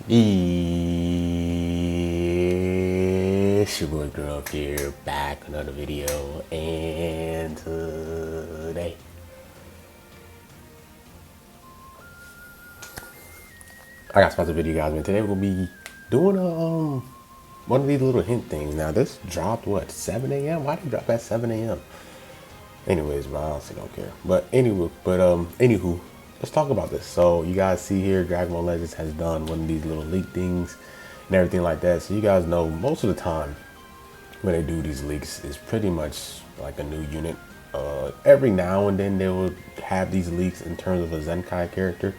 It's your boy Girl here, back with another video, and today I got a special video, guys. Man, today we're gonna be doing one of these little hint things. Now this dropped what, 7 a.m. Why did it drop at 7 a.m.? Anyways, bro, I honestly don't care. Anywho, let's talk about this. So you guys see here, Dragon Ball Legends has done one of these little leak things and everything like that. So you guys know most of the time when they do these leaks is pretty much like a new unit. Every now and then they will have these leaks in terms of a Zenkai character,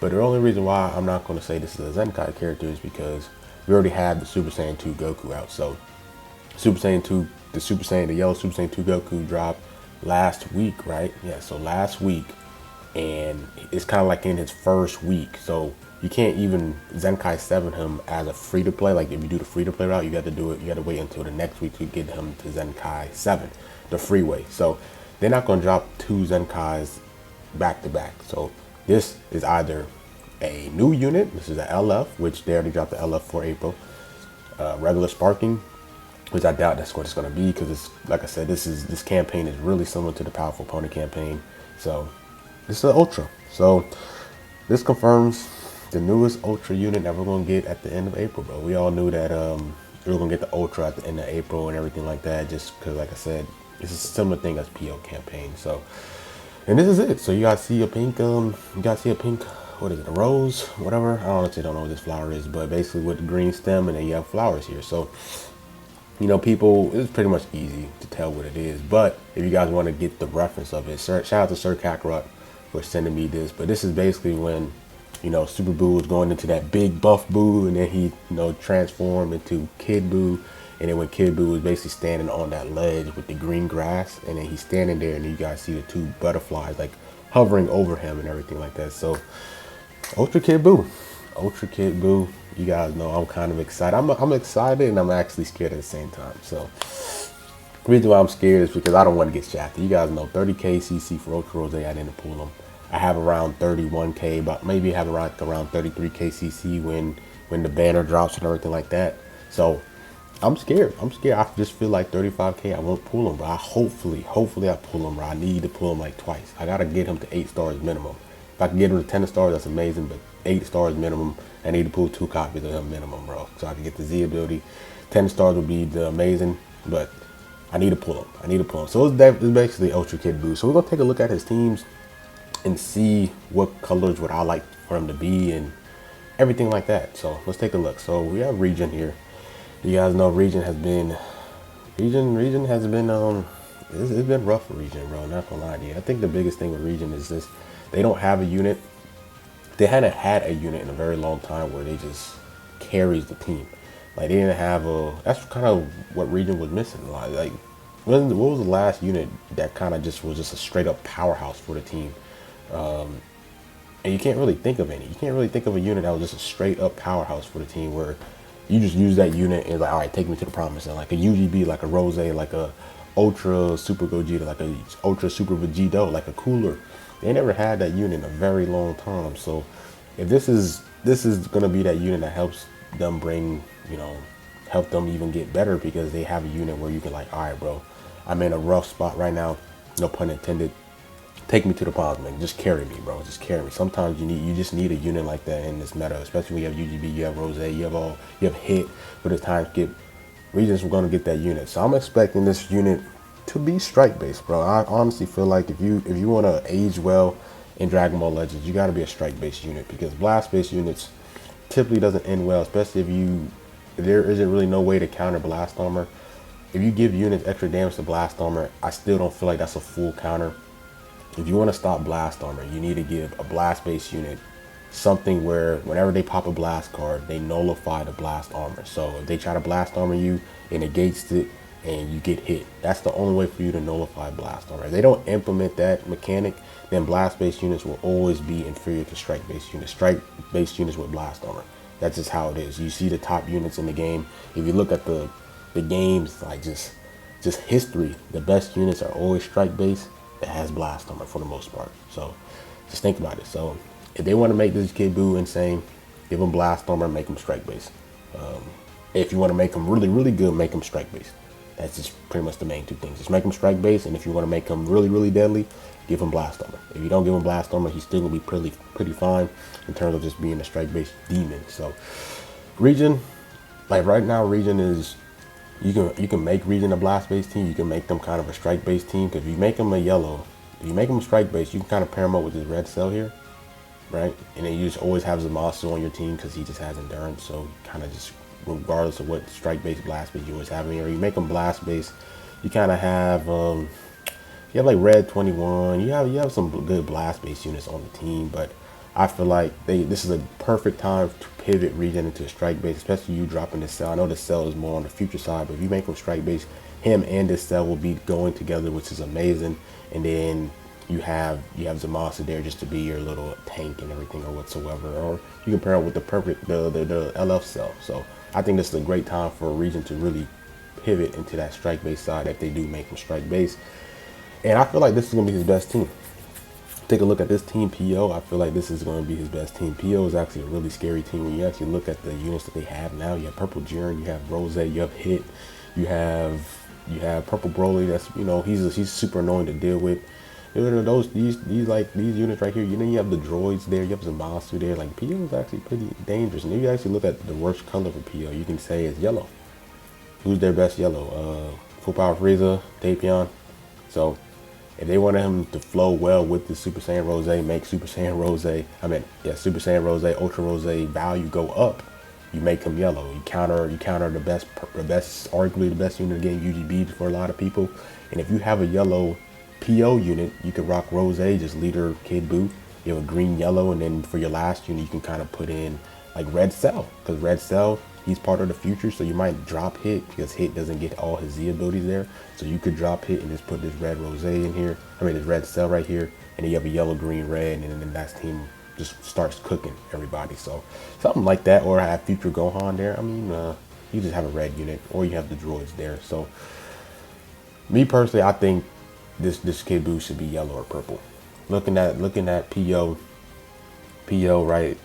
but the only reason why I'm not going to say this is a Zenkai character is because we already have the Super Saiyan 2 Goku out. So Super Saiyan 2, the yellow Super Saiyan 2 Goku dropped last week, right? Yeah, so last week, and it's kind of like in his first week. So you can't even Zenkai 7 him as a free to play. Like if you do the free to play route, you got to do it. You got to wait until the next week to get him to Zenkai 7, the freeway. So they're not going to drop two Zenkais back to back. So this is either a new unit. This is an LF, which they already dropped the LF for April. Regular sparking, which I doubt that's what it's going to be, because it's like I said, this campaign is really similar to the Powerful Opponent campaign. So this is an Ultra. So this confirms the newest Ultra unit that we're going to get at the end of April, bro. We all knew that we were going to get the Ultra at the end of April and everything like that, just because, like I said, it's a similar thing as PO campaign. So, and this is it. So you guys see a pink, what is it, a rose, whatever. I honestly don't know what this flower is, but basically with the green stem, and then you have flowers here. So, you know, people, it's pretty much easy to tell what it is. But if you guys want to get the reference of it, shout out to Sir Kakarot for sending me this. But this is basically when, you know, Super Buu was going into that big buff Buu, and then he, you know, transformed into Kid Buu. And then when Kid Buu was basically standing on that ledge with the green grass, and then he's standing there, and you guys see the two butterflies like hovering over him and everything like that. So Ultra Kid Buu. Ultra Kid Buu. You guys know I'm kind of excited. I'm excited, and I'm actually scared at the same time. So the reason why I'm scared is because I don't want to get shafted. You guys know 30k CC for Ultra Rose. I didn't pull them. I have around 31k, but maybe have around 33k CC when the banner drops and everything like that. So I'm scared. I just feel like 35k I won't pull him, but hopefully I pull him, bro. I need to pull him like twice. I gotta get him to 8 stars minimum. If I can get him to 10 stars, that's amazing, but 8 stars minimum, I need to pull 2 copies of him minimum, bro, so I can get the Z ability. 10 stars would be the amazing, but I need to pull him. So it's basically Ultra Kid Buu. So we're gonna take a look at his teams and see what colors would I like for him to be and everything like that. So let's take a look. So we have Regen here. You guys know Regen has been it's been rough for Regen, bro. Not gonna lie to you. I think the biggest thing with Regen is this: they don't have a unit. They hadn't had a unit in a very long time where they just carries the team. Like they didn't have a. That's kind of what Regen was missing. Like what was the last unit that kind of just was just a straight up powerhouse for the team? And you can't really think of any. You can't really think of a unit that was just a straight up powerhouse for the team where you just use that unit and like, all right, take me to the promised land. Like a UGB, like a Rose, like a Ultra Super Gogeta, like a Ultra Super Vegito, like a Cooler. They never had that unit in a very long time. So if this is gonna be that unit that helps them bring, you know, help them even get better, because they have a unit where you can like, all right, bro, I'm in a rough spot right now, no pun intended. Take me to the pause, man. Just carry me, bro. Just carry me. Sometimes you just need a unit like that in this meta, especially when you have UGB, you have Rose, you have Hit, but as time skip, Regen's gonna get that unit. So I'm expecting this unit to be strike based, bro. I honestly feel like if you want to age well in Dragon Ball Legends, you got to be a strike based unit, because blast based units typically doesn't end well, especially if there isn't really no way to counter blast armor. If you give units extra damage to blast armor, I still don't feel like that's a full counter. If you want to stop blast armor, you need to give a blast based unit something where whenever they pop a blast card, they nullify the blast armor. So if they try to blast armor you, it negates it and you get hit. That's the only way for you to nullify blast armor. If they don't implement that mechanic, then blast based units will always be inferior to strike based units. Strike based units with blast armor. That's just how it is. You see the top units in the game. If you look at the games, like just history, the best units are always strike based that has blast armor for the most part. So just think about it. So if they want to make this Kid Buu insane, Give him blast armor, make him strike base. If you want to make him really, really good, make him strike base. That's just pretty much the main two things. Just make him strike base, and if you want to make him really, really deadly, give him blast armor. If you don't give him blast armor, he's still gonna be pretty fine in terms of just being a strike base demon. So Regen, like right now, Regen is, you can make Regen a blast base team. You can make them kind of a strike base team, because if you make him a yellow, if you make him a strike base, you can kind of pair him up with his red cell here, right? And then you just always have Zamasu on your team because he just has endurance. So kind of just, regardless of what strike base, blast base you always have him here, you make him blast base, you kind of have you have like red 21. You have some good blast base units on the team, but I feel like this is a perfect time to pivot Regen into a strike base, especially you dropping this cell. I know the cell is more on the future side, but if you make him strike base, him and this cell will be going together, which is amazing. And then you have Zamasu there just to be your little tank and everything or whatsoever. Or you can pair it with the perfect the LF cell. So I think this is a great time for Regen to really pivot into that strike base side if they do make him strike base. And I feel like this is gonna be his best team. Take a look at this team, PO. I feel like this is going to be his best team. PO is actually a really scary team. When you actually look at the units that they have now, you have Purple Jiren, you have Rose, you have Hit, you have Purple Broly. That's, you know, he's super annoying to deal with. You know, these units right here. You know, you have the droids there, you have Zamasu there. Like, PO is actually pretty dangerous. And if you actually look at the worst color for PO, you can say it's yellow. Who's their best yellow? Full Power Frieza, Tapion. So if they wanted him to flow well with the Super Saiyan Rose, make Super Saiyan Rose, Super Saiyan Rose, Ultra Rose value go up, you make him yellow. You counter the best, arguably the best unit in the game, UGB, for a lot of people. And if you have a yellow PO unit, you can rock Rose, just leader Kid Buu. You have a green, yellow, and then for your last unit, you can kind of put in like Red Cell, because Red Cell, he's part of the future, so you might drop Hit because Hit doesn't get all his Z abilities there. So you could drop Hit and just put this red Rose in here. This red cell right here, and then you have a yellow, green, red, and then that team just starts cooking everybody. So something like that, or have future Gohan there. You just have a red unit, or you have the droids there. So me personally, I think this Kid Buu should be yellow or purple. Looking at PO, right?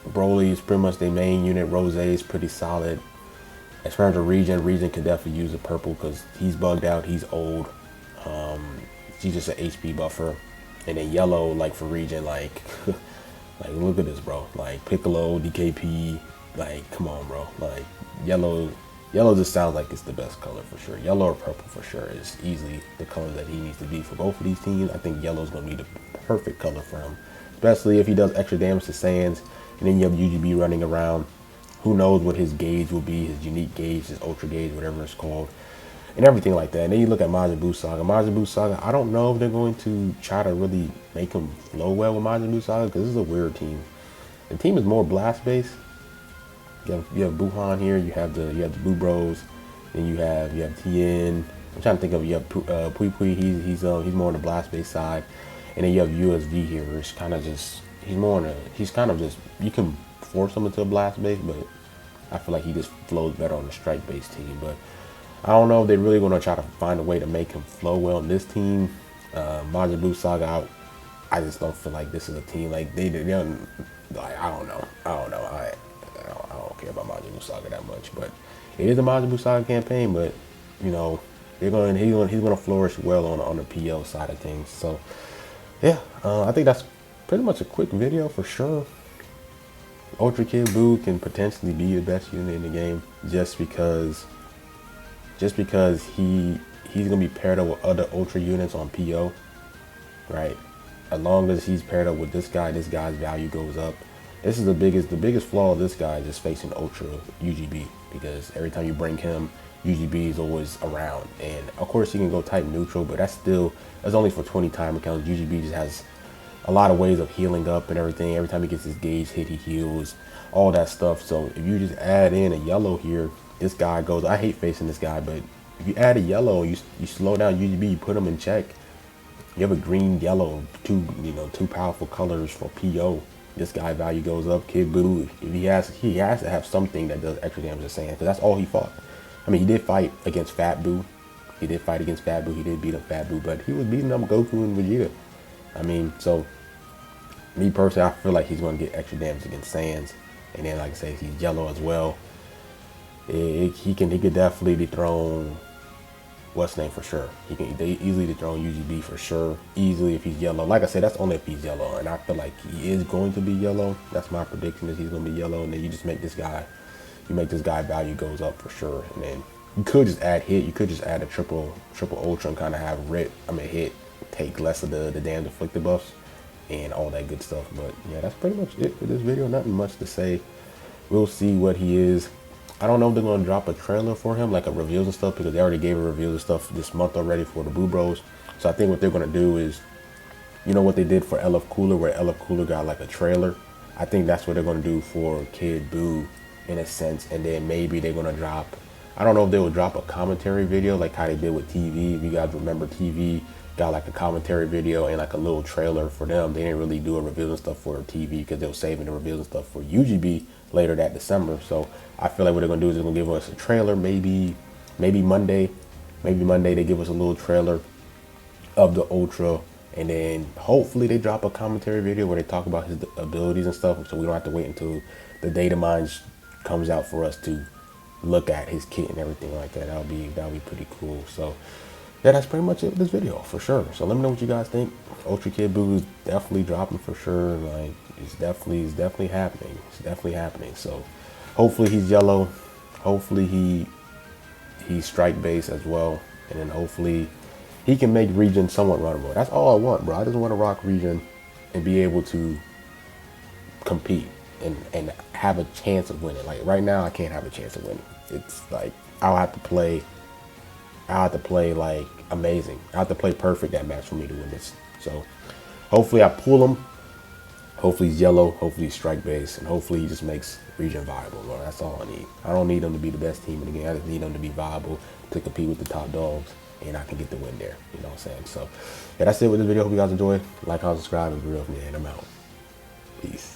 Broly is pretty much their main unit. Rose is pretty solid. As far as the Regen could definitely use a purple because he's bugged out. He's old. He's just an HP buffer. And then yellow, like for Regen, like look at this, bro. Like Piccolo, DKP, like come on, bro. Like yellow just sounds like it's the best color for sure. Yellow or purple for sure is easily the color that he needs to be for both of these teams. I think yellow is gonna be the perfect color for him, especially if he does extra damage to Saiyans. And then you have UGB running around. Who knows what his gauge will be, his unique gauge, his ultra gauge, whatever it's called, and everything like that. And then you look at Majin Buu Saga. Majin Buu Saga, I don't know if they're going to try to really make him flow well with Majin Buu Saga because this is a weird team. The team is more blast based. You have Buhan here. You have the Buu Bros. Then you have Tien. I'm trying to think of, you have Pui Pui. He's more on the blast based side. And then you have USV here. It's kind of just, he's kind of just, you can force him into a blast base, but I feel like he just flows better on the strike base team. But I don't know if they're really going to try to find a way to make him flow well in this team. Majin Buu Saga, I just don't feel like this is a team like they don't. Like, I don't know. I don't care about Majin Buu Saga that much, but it is a Majin Buu Saga campaign. But you know, he's going to flourish well on the PL side of things. So yeah, I think that's pretty much a quick video for sure. Ultra Kid Buu can potentially be the best unit in the game just because he's gonna be paired up with other Ultra units on PO, right? As long as he's paired up with this guy's value goes up. This is the biggest flaw of this guy is just facing Ultra UGB, because every time you bring him, UGB is always around. And of course he can go type neutral, but that's only for 20 time accounts. UGB just has a lot of ways of healing up and everything. Every time he gets his gauge hit, he heals, all that stuff. So if you just add in a yellow here, this guy goes, I hate facing this guy, but if you add a yellow, you slow down UGB, you put him in check. You have a green, yellow, two powerful colors for PO. This guy value goes up. Kid Buu, if he has to have something that does extra damage to Saiyan, because that's all he fought. I mean, he did fight against Fat Buu. He did beat up Fat Buu, but he was beating up Goku and Vegeta. I mean, so Me personally, I feel like he's going to get extra damage against Saiyans. And then, like I say, he's yellow as well. He could definitely dethrone what's name for sure. They easily dethrone UGB for sure. Easily if he's yellow. Like I said, that's only if he's yellow. And I feel like he is going to be yellow. That's my prediction, is he's going to be yellow. And then you just make this guy, value goes up for sure. And then you could just add hit. You could just add a triple ultra and kind of have hit take less of the damage inflicted buffs and all that good stuff. But yeah, that's pretty much it for this video. Nothing much to say. We'll see what he is. I don't know if they're going to drop a trailer for him, like a reveals and stuff, because they already gave a reveals and stuff this month already for the Boo Bros. So I think what they're going to do is, you know what they did for LF Cooler, where LF Cooler got like a trailer? I think that's what they're going to do for Kid Buu in a sense. And then maybe they're going to drop, I don't know if they will drop a commentary video like how they did with TV. If you guys remember, TV got like a commentary video and like a little trailer for them. They didn't really do a reveal and stuff for TV because they were saving the reveals and stuff for UGB later that December. So I feel like what they're gonna do is they're gonna give us a trailer, maybe Monday. Maybe Monday they give us a little trailer of the Ultra, and then hopefully they drop a commentary video where they talk about his abilities and stuff, so we don't have to wait until the data mines comes out for us to look at his kit and everything like that. That'll be pretty cool. So yeah, that's pretty much it for this video for sure. So let me know what you guys think. Ultra Kid Buu is definitely dropping for sure. Like it's definitely happening. It's definitely happening. So hopefully he's yellow. Hopefully he's strike base as well. And then hopefully he can make Regen somewhat runnable. That's all I want, bro. I just want to rock Regen and be able to compete and have a chance of winning. Like right now I can't have a chance of winning. It's like I'll have to play like amazing. I have to play perfect that match for me to win this. So hopefully I pull him. Hopefully he's yellow. Hopefully he's strike base. And hopefully he just makes Regen viable. Lord, that's all I need. I don't need him to be the best team in the game. I just need him to be viable to compete with the top dogs. And I can get the win there. You know what I'm saying? So yeah, that's it with this video. Hope you guys enjoyed. Like, comment, subscribe, and real man. I'm out. Peace.